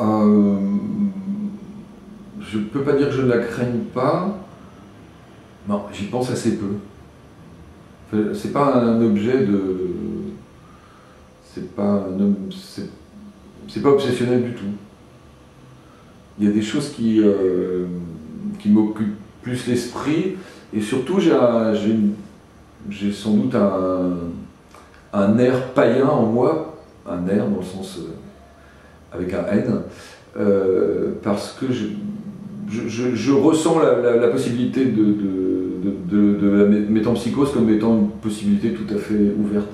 Euh, je ne peux pas dire que je ne la craigne pas. Non, j'y pense assez peu. C'est pas un objet de. C'est pas c'est pas obsessionnel du tout. Il y a des choses qui m'occupent plus l'esprit, et surtout j'ai sans doute un air païen en moi, un air dans le sens avec un N, parce que je ressens la possibilité de la métempsychose comme étant une possibilité tout à fait ouverte.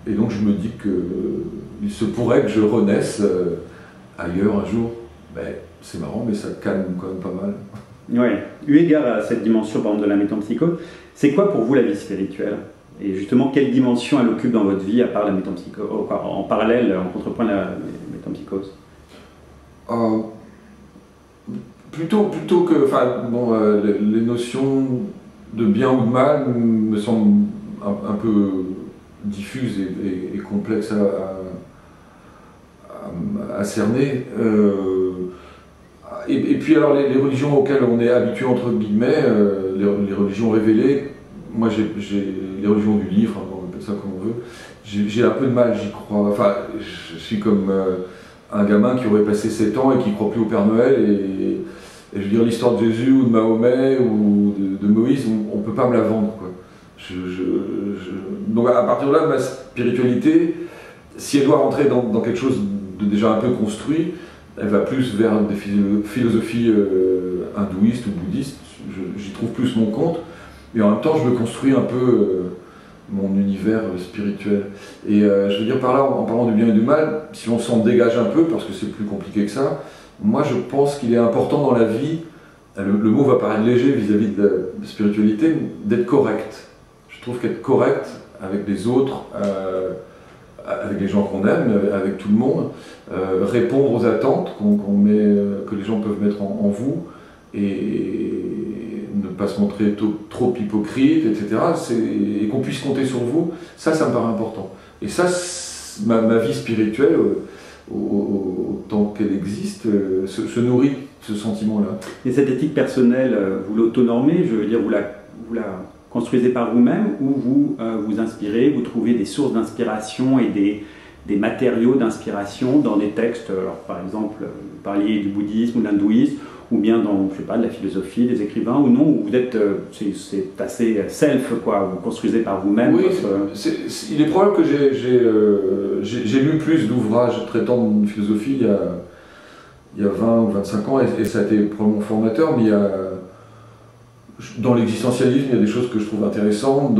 Et donc je me dis qu'il se pourrait que je renaisse ailleurs un jour. Mais c'est marrant, mais ça calme quand même pas mal. Oui, eu égard à cette dimension par exemple de la métempsychose, c'est quoi pour vous la vie spirituelle? Et justement, quelle dimension elle occupe dans votre vie à part la métempsychose, en parallèle, en contrepoint de la métempsychose? Plutôt que, enfin, bon, les notions de bien ou de mal me semblent un peu diffuses et complexes à cerner. Et puis alors les religions auxquelles on est habitué entre guillemets, les religions révélées, moi j'ai les religions du livre, hein, on appelle ça comme on veut, j'ai un peu de mal, j'y crois. Enfin, je suis comme un gamin qui aurait passé 7 ans et qui ne croit plus au Père Noël, et je veux dire l'histoire de Jésus ou de Mahomet ou de Moïse, on ne peut pas me la vendre, quoi. Donc à partir de là, ma spiritualité, si elle doit rentrer dans quelque chose de déjà un peu construit, elle va plus vers des philosophies hindouistes ou bouddhistes. J'y trouve plus mon compte, et en même temps je me construis un peu mon univers spirituel. Et je veux dire par là, en parlant du bien et du mal, si on s'en dégage un peu, parce que c'est plus compliqué que ça, moi je pense qu'il est important dans la vie, le mot va paraître léger vis-à-vis de la spiritualité, d'être correct. Je trouve qu'être correct avec les autres, avec les gens qu'on aime, avec tout le monde, répondre aux attentes que les gens peuvent mettre en vous, et ne pas se montrer trop hypocrite, etc. Et qu'on puisse compter sur vous, ça me paraît important. Et ça, ma vie spirituelle, autant qu'elle existe, se nourrit de ce sentiment-là. Et cette éthique personnelle, vous l'auto-normez, je veux dire, vous la construisez par vous-même, ou vous vous inspirez, vous trouvez des sources d'inspiration et des matériaux d'inspiration dans des textes, alors, par exemple, vous parliez du bouddhisme ou de l'hindouisme, ou bien dans, je sais pas, de la philosophie, des écrivains, ou non, où vous êtes, c'est assez self, quoi, vous construisez par vous-même. Oui, il est probable que j'ai lu plus d'ouvrages traitant de philosophie il y a 20 ou 25 ans, et ça a été probablement formateur, mais dans l'existentialisme, il y a des choses que je trouve intéressantes,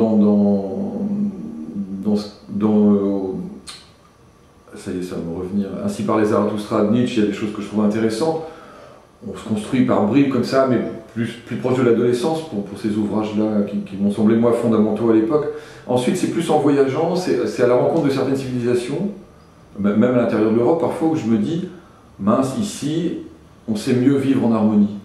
ça y est, ça va me revenir. Ainsi parlait Zarathustra de Nietzsche, il y a des choses que je trouve intéressantes. On se construit par bribes comme ça, mais plus proche de l'adolescence pour ces ouvrages-là qui m'ont semblé, moi, fondamentaux à l'époque. Ensuite, c'est plus en voyageant, c'est à la rencontre de certaines civilisations, même à l'intérieur de l'Europe parfois, où je me dis, mince, ici, on sait mieux vivre en harmonie.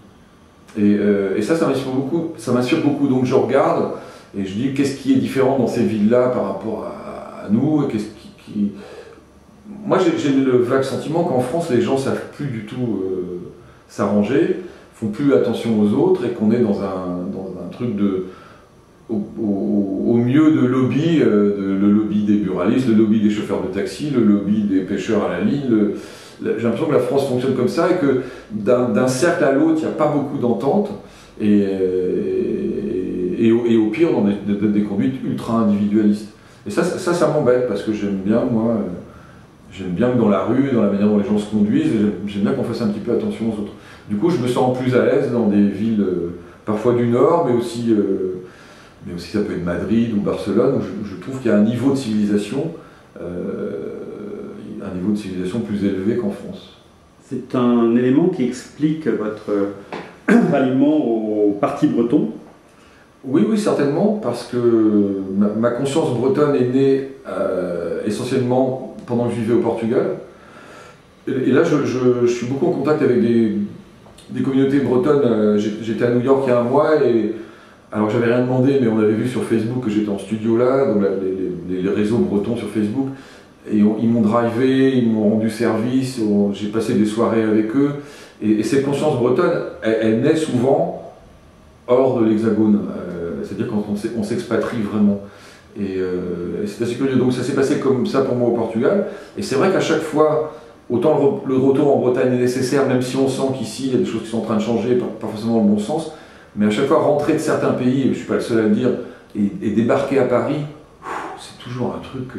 Et ça m'inspire beaucoup. Donc je regarde et je dis, qu'est-ce qui est différent dans ces villes-là par rapport à nous, et Moi, j'ai le vague sentiment qu'en France, les gens ne savent plus du tout s'arranger, font plus attention aux autres, et qu'on est dans un truc au mieux de lobby, le lobby des buralistes, le lobby des chauffeurs de taxi, le lobby des pêcheurs à la ligne. J'ai l'impression que la France fonctionne comme ça, et que d'un cercle à l'autre, il n'y a pas beaucoup d'entente, et au pire, dans des conduites ultra individualistes. Et ça m'embête, parce que j'aime bien, moi, que dans la rue, dans la manière dont les gens se conduisent, j'aime bien qu'on fasse un petit peu attention aux autres. Du coup, je me sens plus à l'aise dans des villes, parfois du Nord, mais aussi ça peut être Madrid ou Barcelone, où je trouve qu'il y a un niveau de civilisation, plus élevé qu'en France. C'est un élément qui explique votre ralliement au Parti breton? Oui, certainement, parce que ma conscience bretonne est née essentiellement pendant que je vivais au Portugal. Et là, je suis beaucoup en contact avec des communautés bretonnes. J'étais à New York il y a un mois, et alors j'avais rien demandé, mais on avait vu sur Facebook que j'étais en studio là, donc les réseaux bretons sur Facebook. Et ils m'ont drivé, ils m'ont rendu service, j'ai passé des soirées avec eux. Et cette conscience bretonne, elle naît souvent hors de l'Hexagone. C'est-à-dire quand on s'expatrie vraiment. Et c'est assez curieux. Donc ça s'est passé comme ça pour moi au Portugal. Et c'est vrai qu'à chaque fois, autant le retour en Bretagne est nécessaire, même si on sent qu'ici, il y a des choses qui sont en train de changer, pas forcément dans le bon sens. Mais à chaque fois, rentrer de certains pays, et je ne suis pas le seul à le dire, et débarquer à Paris, c'est toujours un truc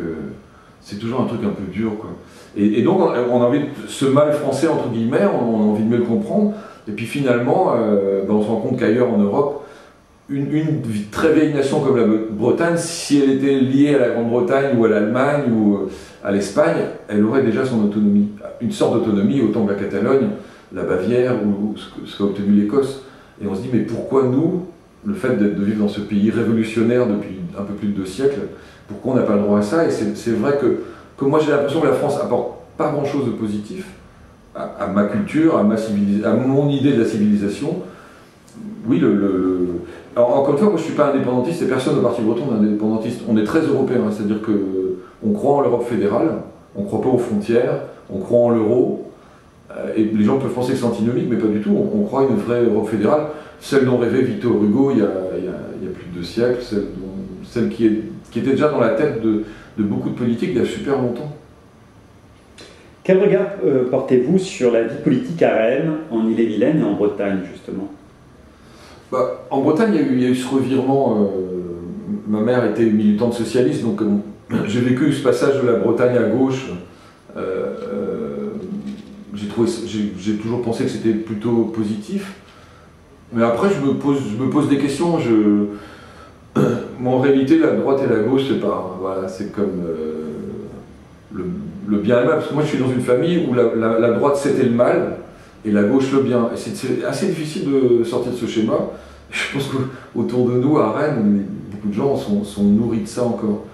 un peu dur, quoi. Et donc on a envie de, ce mal français entre guillemets, on a envie de mieux le comprendre. Et puis finalement, on se rend compte qu'ailleurs en Europe, une très vieille nation comme la Bretagne, si elle était liée à la Grande-Bretagne ou à l'Allemagne ou à l'Espagne, elle aurait déjà son autonomie, une sorte d'autonomie autant que la Catalogne, la Bavière ou ce qu'a obtenu l'Écosse. Et on se dit mais pourquoi nous, le fait de vivre dans ce pays révolutionnaire depuis un peu plus de 2 siècles, pourquoi on n'a pas le droit à ça? Et c'est vrai que moi j'ai l'impression que la France apporte pas grand chose de positif à ma culture, à mon idée de la civilisation. Oui, alors, encore une fois, moi je ne suis pas indépendantiste et personne au Parti breton n'est indépendantiste. On est très européen, c'est-à-dire qu'on croit en l'Europe fédérale, on ne croit pas aux frontières, on croit en l'euro. Et les gens peuvent penser que c'est antinomique, mais pas du tout. On croit à une vraie Europe fédérale, celle dont rêvait Victor Hugo il y a plus de 2 siècles, celle qui était déjà dans la tête de beaucoup de politiques il y a super longtemps. Quel regard portez-vous sur la vie politique à Rennes, en Ille-et-Vilaine et en Bretagne, justement? En Bretagne, il y a eu ce revirement. Ma mère était militante socialiste, donc j'ai vécu ce passage de la Bretagne à gauche. J'ai toujours pensé que c'était plutôt positif. Mais après, je me pose des questions. En réalité, la droite et la gauche, c'est pas. Voilà, c'est comme le bien et le mal. Parce que moi, je suis dans une famille où la droite, c'était le mal et la gauche, le bien. Et c'est assez difficile de sortir de ce schéma. Je pense qu'autour de nous, à Rennes, beaucoup de gens sont nourris de ça encore.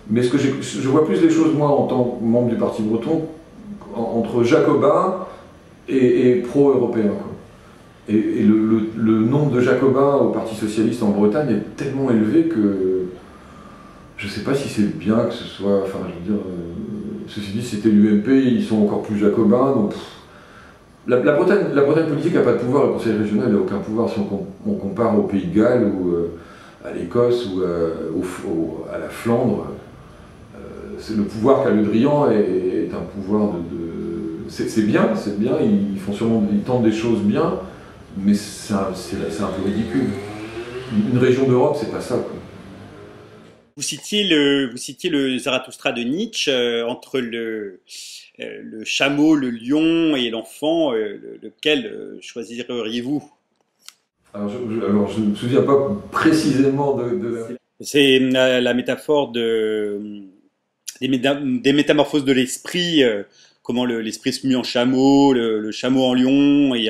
Mais ce que je vois plus les choses, moi, en tant que membre du Parti breton, entre jacobins et pro-européens. Et le nombre de jacobins au Parti socialiste en Bretagne est tellement élevé que je ne sais pas si c'est bien que ce soit. Enfin, je veux dire, ceci dit, c'était l'UMP, ils sont encore plus jacobins. Donc, la Bretagne politique n'a pas de pouvoir, le Conseil régional n'a aucun pouvoir. Si on compare au Pays de Galles ou à l'Écosse ou à la Flandre, le pouvoir qu'a Le Drian est un pouvoir c'est bien, ils tentent des choses bien, mais c'est un peu ridicule. Une région d'Europe, c'est pas ça, quoi. Vous citiez le Zarathustra de Nietzsche, entre le chameau, le lion et l'enfant, lequel choisiriez-vous? Alors je ne me souviens pas précisément de la... C'est la métaphore des métamorphoses de l'esprit, comment l'esprit se mue en chameau, le chameau en lion et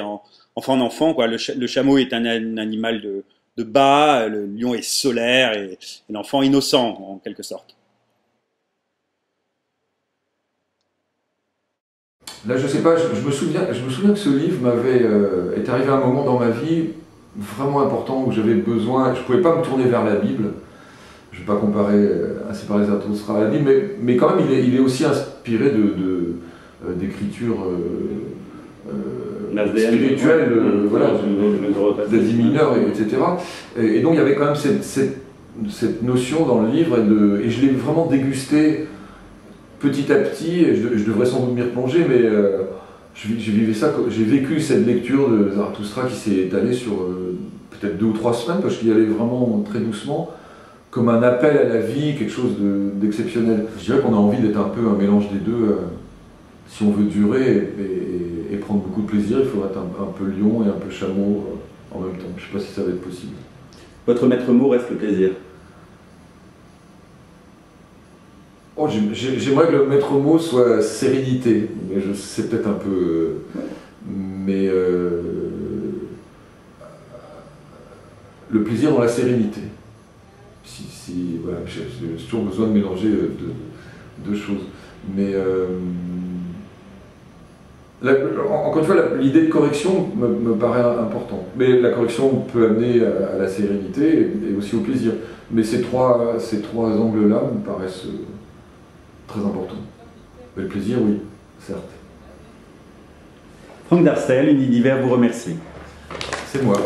enfin en enfant, quoi. Le chameau est un animal de bas, le lion est solaire et l'enfant innocent en quelque sorte. Là, je sais pas, je me souviens que ce livre est arrivé à un moment dans ma vie vraiment important où j'avais besoin, je ne pouvais pas me tourner vers la Bible. Je ne vais pas comparer Inséparés Zarathustra à la Bible, mais quand même il est aussi inspiré d'écritures spirituelles, voilà, d'Asie mineure, etc. Et donc il y avait quand même cette notion dans le livre, et je l'ai vraiment dégusté petit à petit, et je devrais sans doute m'y replonger, mais j'ai vécu cette lecture de Zarathustra qui s'est étalée sur peut-être 2 ou 3 semaines, parce qu'il y allait vraiment très doucement, comme un appel à la vie, quelque chose d'exceptionnel. Je dirais qu'on a envie d'être un peu un mélange des deux. Si on veut durer et prendre beaucoup de plaisir, il faudra être un peu lion et un peu chameau en même temps. Je ne sais pas si ça va être possible. Votre maître mot reste le plaisir. Oh, j'aimerais que le maître mot soit sérénité, mais c'est peut-être un peu... mais le plaisir dans la sérénité. Voilà, j'ai toujours besoin de mélanger deux choses. Mais encore une fois, l'idée de correction me paraît importante. Mais la correction peut amener à la sérénité et aussi au plaisir. Mais ces trois angles-là me paraissent très important. Mais le plaisir, oui, certes. Franck Darcel, Unidiver vous remercie. C'est moi.